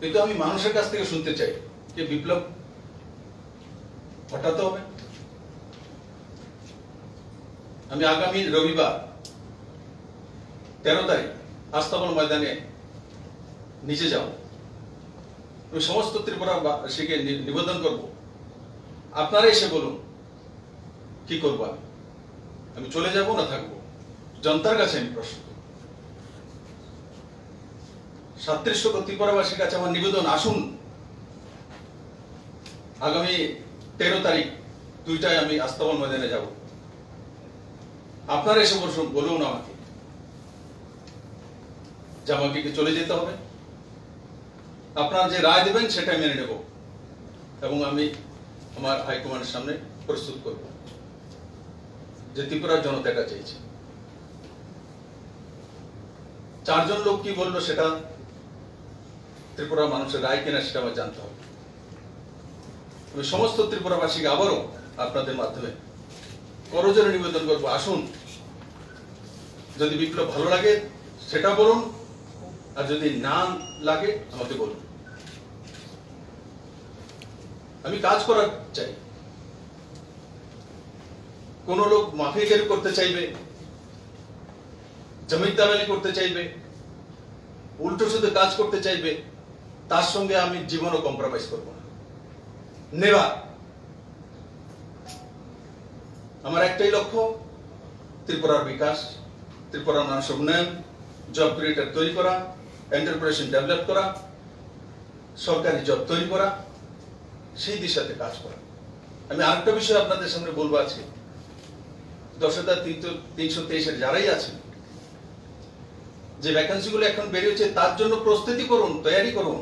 কিন্তু আমি মানুষের কাছ থেকে শুনতে চাই যে বিপ্লব ঘটাতে হবে। আমি আগামী রবিবার 13 তারিখ আস্তাবল ময়দানে নিচে যাব। আমি সমস্ত ত্রিপুরাবাসীকে নিবেদন করব, আপনারা এসে বলুন কি করব। আমি চলে যাব না থাকবো, জনতার কাছে আমি প্রশ্ন করব। 37 ত্রিপুরাবাসীর কাছে আমার নিবেদন, আসুন আগামী 13 তারিখ 2টায় আমি আস্তাবল ময়দানে যাব। আপনারা এসে বলুন আমাকে যে আমাকে কি চলে যেতে হবে। আপনারা যে রায় দেবেন সেটা মেনে নেব এবং আমি আমার হাইকমান্ডের সামনে প্রস্তুত করব যে ত্রিপুরার জনতা এটা চাইছে। 4 জন লোক কি বললো সেটা ত্রিপুরা মানুষের রায় কিনা সেটা আমার জানতে হবে। আমি সমস্ত ত্রিপুরাবাসীকে আবারও আপনাদের মাধ্যমে করজোরে নিবেদন করব, আসুন, যদি বিপ্লব ভালো লাগে সেটা বলুন, আর যদি না লাগে আমাকে বলুন। আমি কাজ করার চাই। কোন লোক মাফিয়াগিরি করতে চাইবে, জমির দালালি করতে চাইবে, উল্টো শুধু কাজ করতে চাইবে, তার সঙ্গে আমি জীবনও কম্প্রোমাইজ করব না, নেভার। আমার একটাই লক্ষ্য, ত্রিপুরার বিকাশ, ত্রিপুরার মানুষের উন্নয়ন, জব ক্রিয়েটার তৈরি করা, এন্টারপ্রেনারশিপ ডেভেলপ করা, সরকারি জব তৈরি করা, সেই দিশাতে কাজ করা। আমি আরেকটা বিষয় আপনাদের সামনে বলবো, আজকে 10,323 যারাই আছেন, যে ভ্যাকেন্সি গুলো এখন বেরিয়েছে তার জন্য প্রস্তুতি করুন, তৈরি করুন।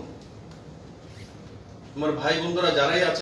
আমার ভাই বন্ধুরা যারাই আছেন